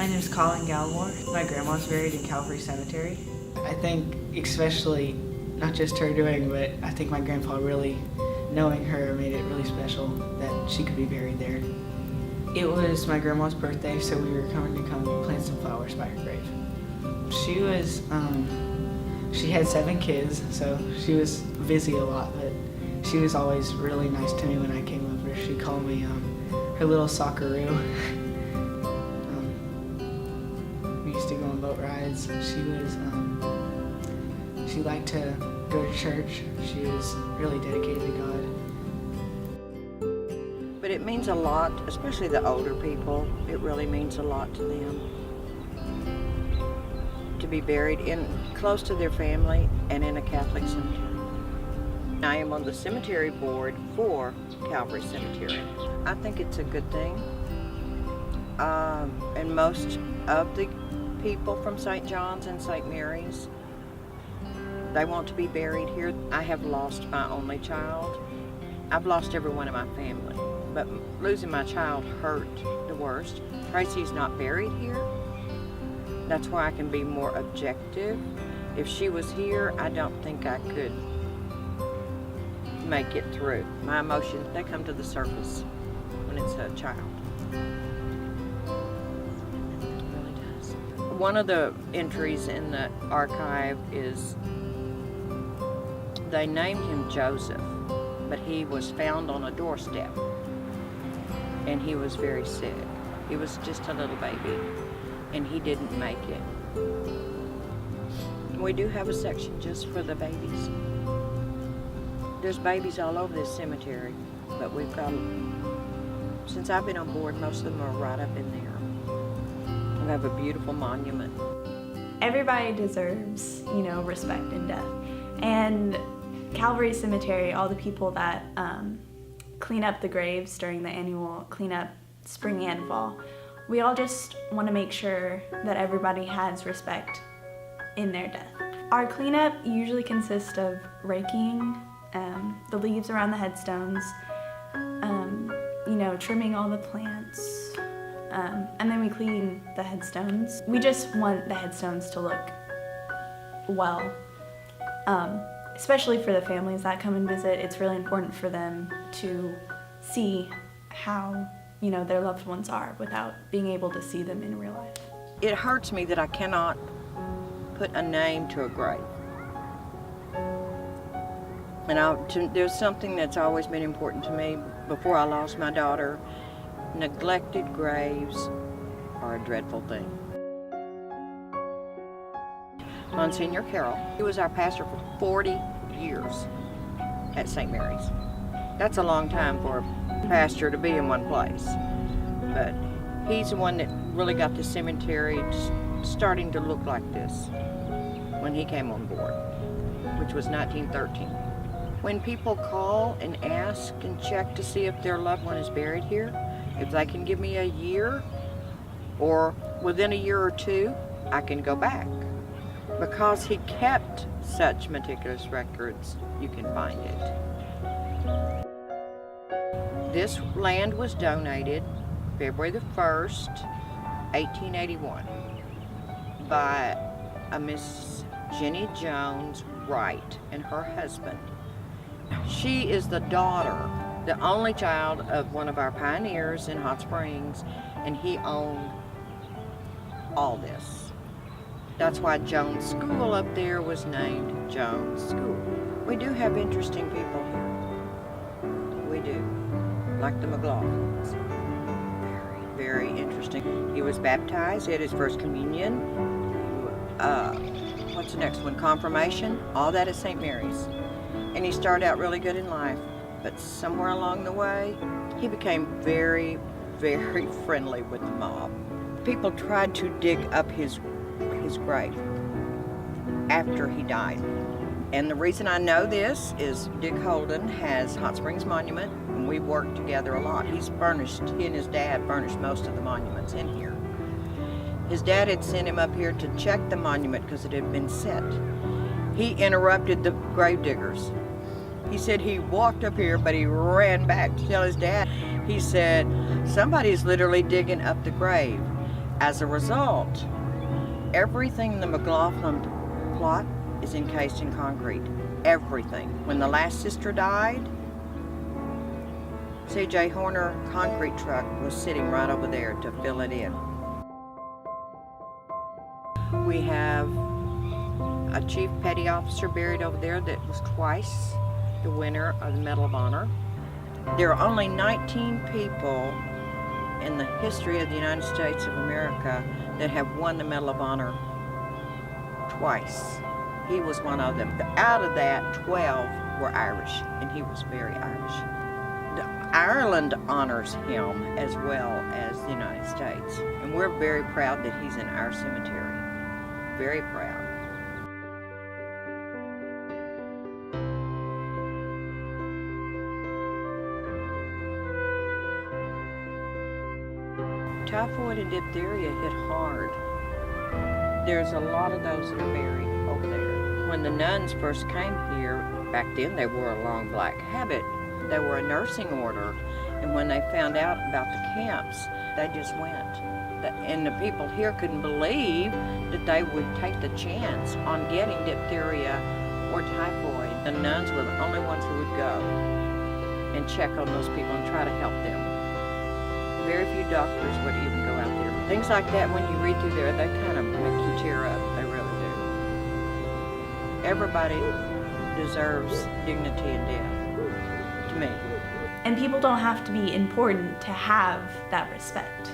My name is Colin Galmore. My grandma's buried in Calvary Cemetery. I think especially, not just her doing, but I think my grandpa really knowing her made it really special that she could be buried there. It was my grandma's birthday, so we were coming to plant some flowers by her grave. She had 7 kids, so she was busy a lot, but she was always really nice to me when I came over. She called me her little socceroo. We used to go on boat rides. She liked to go to church. She was really dedicated to God. But it means a lot, especially the older people. It really means a lot to them to be buried close to their family and in a Catholic cemetery. I am on the cemetery board for Calvary Cemetery. I think it's a good thing. And most of the people from St. John's and St. Mary's, they want to be buried here. I have lost my only child. I've lost everyone in my family, but losing my child hurt the worst. Tracy's not buried here. That's why I can be more objective. If she was here, I don't think I could make it through. My emotions, they come to the surface when it's a child. It really does. One of the entries in the archive is they named him Joseph, but he was found on a doorstep and he was very sick. He was just a little baby and he didn't make it. We do have a section just for the babies. There's babies all over this cemetery, but we've got, since I've been on board, most of them are right up in there. We have a beautiful monument. Everybody deserves, respect and death. And Calvary Cemetery, all the people that clean up the graves during the annual cleanup, spring and fall, we all just want to make sure that everybody has respect in their death. Our cleanup usually consists of raking the leaves around the headstones, trimming all the plants, and then we clean the headstones. We just want the headstones to look well, especially for the families that come and visit. It's really important for them to see how their loved ones are without being able to see them in real life. It hurts me that I cannot put a name to a grave. And there's something that's always been important to me before I lost my daughter. Neglected graves are a dreadful thing. Monsignor Carroll, he was our pastor for 40 years at St. Mary's. That's a long time for a pastor to be in one place. But he's the one that really got the cemetery starting to look like this when he came on board, which was 1913. When people call and ask and check to see if their loved one is buried here, if they can give me a year or within a year or 2, I can go back. Because he kept such meticulous records, you can find it. This land was donated February the 1st, 1881 by a Miss Jenny Jones Wright and her husband. She is the daughter, the only child of one of our pioneers in Hot Springs, and he owned all this. That's why Jones School up there was named Jones School. We do have interesting people here. We do. Like the McLaughlins. Very, very interesting. He was baptized, he had his first communion. What's the next one? Confirmation. All that at St. Mary's. And he started out really good in life, but somewhere along the way, he became very, very friendly with the mob. People tried to dig up his grave after he died. And the reason I know this is Dick Holden has Hot Springs Monument, and we worked together a lot. He and his dad furnished most of the monuments in here. His dad had sent him up here to check the monument because it had been set. He interrupted the grave diggers. He said he walked up here, but he ran back to tell his dad. He said, somebody's literally digging up the grave. As a result, everything in the McLaughlin plot is encased in concrete. Everything. When the last sister died, C.J. Horner concrete truck was sitting right over there to fill it in. We have a chief petty officer buried over there that was twice the winner of the Medal of Honor. There are only 19 people in the history of the United States of America that have won the Medal of Honor twice. He was one of them. Out of that, 12 were Irish, and he was very Irish. Ireland honors him as well as the United States, and we're very proud that he's in our cemetery. Very proud. Typhoid and diphtheria hit hard. There's a lot of those that are buried over there. When the nuns first came here, back then they wore a long black habit. They were a nursing order, and when they found out about the camps, they just went. And the people here couldn't believe that they would take the chance on getting diphtheria or typhoid. The nuns were the only ones who would go and check on those people and try to help them. Very few doctors would even go out there. Things like that, when you read through there, they kind of make you tear up. They really do. Everybody deserves dignity in death, to me. And people don't have to be important to have that respect.